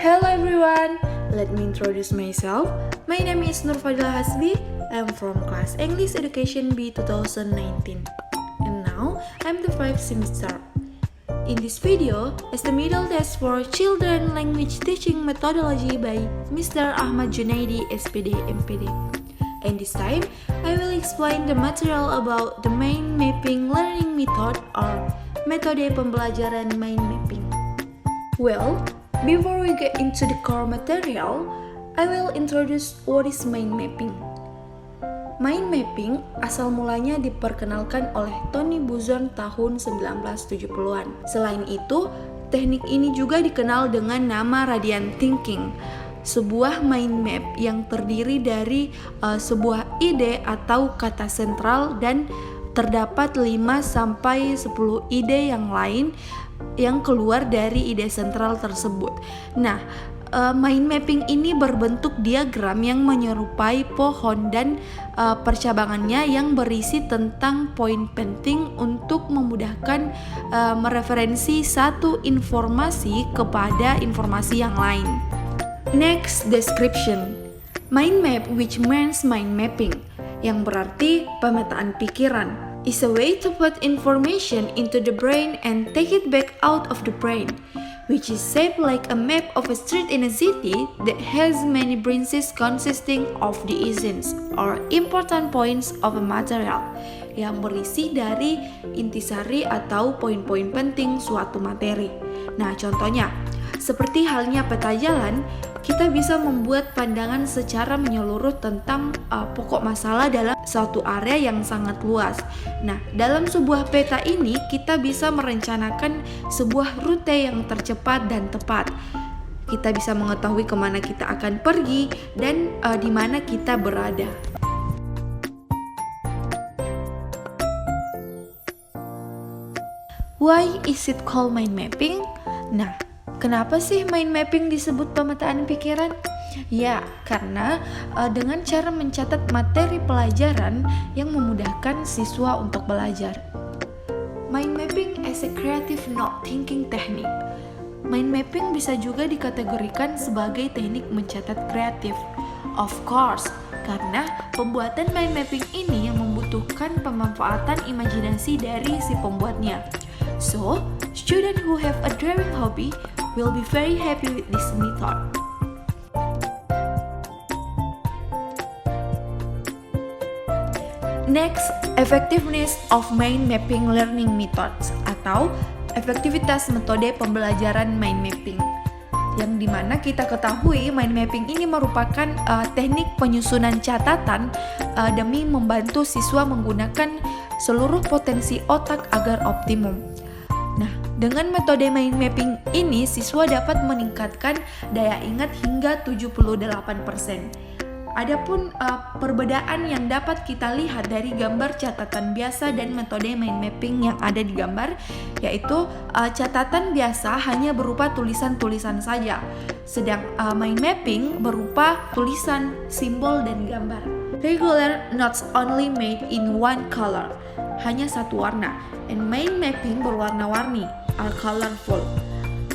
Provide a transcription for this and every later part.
Hello everyone, let me introduce myself. My name is Nurfadila Hasbi. I'm from class English Education B 2019. And now, I'm the 5th semester. In this video, is the middle test for Children Language Teaching Methodology by Mr. Ahmad Junaidi, SPD, MPD. And this time, I will explain the material about the mind mapping learning method or metode pembelajaran mind mapping. Well, before we get into the core material, I will introduce what is mind mapping. Mind mapping asal mulanya diperkenalkan oleh Tony Buzan tahun 1970-an. Selain itu, teknik ini juga dikenal dengan nama radiant thinking, sebuah mind map yang terdiri dari sebuah ide atau kata sentral dan terdapat 5-10 ide yang lain yang keluar dari ide sentral tersebut. Nah, mind mapping ini berbentuk diagram yang menyerupai pohon dan percabangannya yang berisi tentang poin penting untuk memudahkan mereferensi satu informasi kepada informasi yang lain. Next, description. Mind map, which means mind mapping, yang berarti pemetaan pikiran, is a way to put information into the brain and take it back out of the brain, which is shaped like a map of a street in a city that has many branches consisting of the essence or important points of a material, yang berisi dari intisari atau poin-poin penting suatu materi. Nah, contohnya, seperti halnya peta jalan, kita bisa membuat pandangan secara menyeluruh tentang pokok masalah dalam suatu area yang sangat luas. Nah, dalam sebuah peta ini kita bisa merencanakan sebuah rute yang tercepat dan tepat. Kita bisa mengetahui kemana kita akan pergi dan di mana kita berada. Why is it called mind mapping? Nah, kenapa sih mind mapping disebut pemetaan pikiran? Ya, karena dengan cara mencatat materi pelajaran yang memudahkan siswa untuk belajar. Mind mapping as a creative note thinking technique. Mind mapping bisa juga dikategorikan sebagai teknik mencatat kreatif. Of course, karena pembuatan mind mapping ini yang membutuhkan pemanfaatan imajinasi dari si pembuatnya. So, students who have a drawing hobby will be very happy with this method. Next, effectiveness of mind mapping learning methods atau efektivitas metode pembelajaran mind mapping. Yang dimana kita ketahui mind mapping ini merupakan teknik penyusunan catatan demi membantu siswa menggunakan seluruh potensi otak agar optimum. Nah, dengan metode mind mapping ini, siswa dapat meningkatkan daya ingat hingga 78%. Adapun perbedaan yang dapat kita lihat dari gambar catatan biasa dan metode mind mapping yang ada di gambar, yaitu catatan biasa hanya berupa tulisan-tulisan saja, sedang mind mapping berupa tulisan, simbol, dan gambar. Regular notes only made in one color, hanya satu warna, and mind mapping berwarna-warni, are colorful.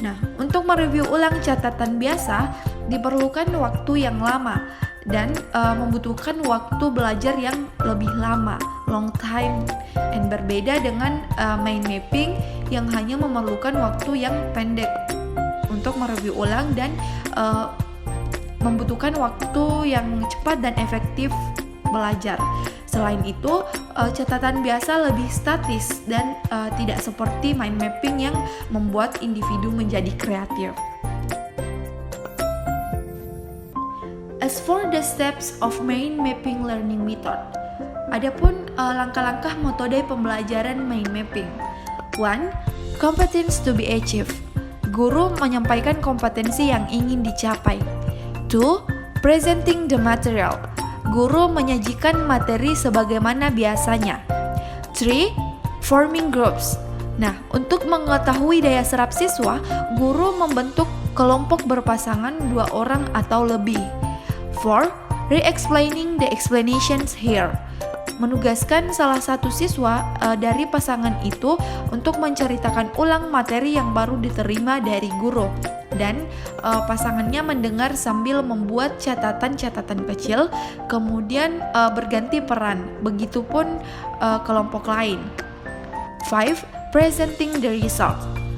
Nah, untuk mereview ulang catatan biasa diperlukan waktu yang lama dan membutuhkan waktu belajar yang lebih lama, long time, and berbeda dengan mind mapping yang hanya memerlukan waktu yang pendek untuk mereview ulang dan membutuhkan waktu yang cepat dan efektif belajar. Selain itu, catatan biasa lebih statis dan tidak seperti mind mapping yang membuat individu menjadi kreatif. As for the steps of mind mapping learning method, adapun langkah-langkah metode pembelajaran mind mapping. 1. Competence to be achieved. Guru menyampaikan kompetensi yang ingin dicapai. 2. Presenting the material. Guru menyajikan materi sebagaimana biasanya. 3. Forming groups. Nah, untuk mengetahui daya serap siswa, guru membentuk kelompok berpasangan 2 orang atau lebih. 4. Re-explaining the explanations here. Menugaskan salah satu siswa dari pasangan itu untuk menceritakan ulang materi yang baru diterima dari guru. dan pasangannya mendengar sambil membuat catatan-catatan kecil, kemudian berganti peran. Begitupun kelompok lain. 5. Presenting the result.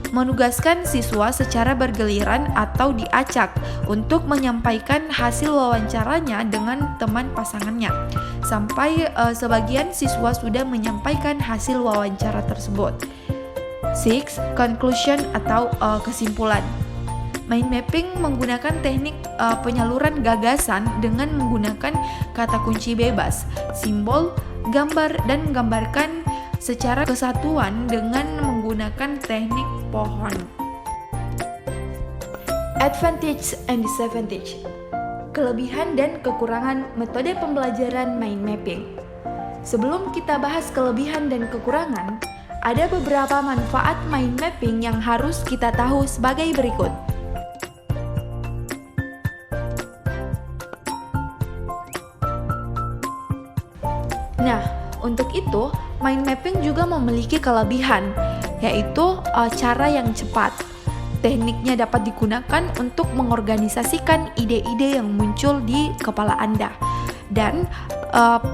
Menugaskan siswa secara bergiliran atau diacak untuk menyampaikan hasil wawancaranya dengan teman pasangannya. Sampai sebagian siswa sudah menyampaikan hasil wawancara tersebut. 6. Conclusion atau kesimpulan. Mind mapping menggunakan teknik penyaluran gagasan dengan menggunakan kata kunci bebas, simbol, gambar, dan menggambarkan secara kesatuan dengan menggunakan teknik pohon. Advantage and disadvantage. Kelebihan dan kekurangan metode pembelajaran mind mapping. Sebelum kita bahas kelebihan dan kekurangan, ada beberapa manfaat mind mapping yang harus kita tahu sebagai berikut. Nah, untuk itu, mind mapping juga memiliki kelebihan, yaitu cara yang cepat. Tekniknya dapat digunakan untuk mengorganisasikan ide-ide yang muncul di kepala Anda. Dan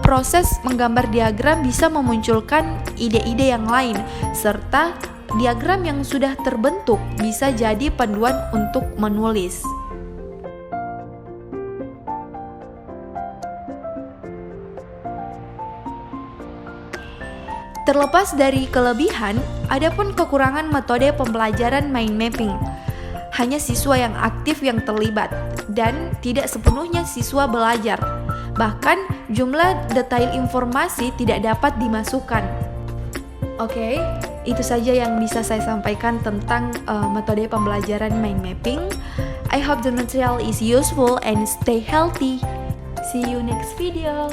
proses menggambar diagram bisa memunculkan ide-ide yang lain, serta diagram yang sudah terbentuk bisa jadi panduan untuk menulis. Terlepas dari kelebihan, adapun kekurangan metode pembelajaran mind mapping. Hanya siswa yang aktif yang terlibat, dan tidak sepenuhnya siswa belajar. Bahkan, jumlah detail informasi tidak dapat dimasukkan. Oke, itu saja yang bisa saya sampaikan tentang metode pembelajaran mind mapping. I hope the material is useful and stay healthy. See you next video.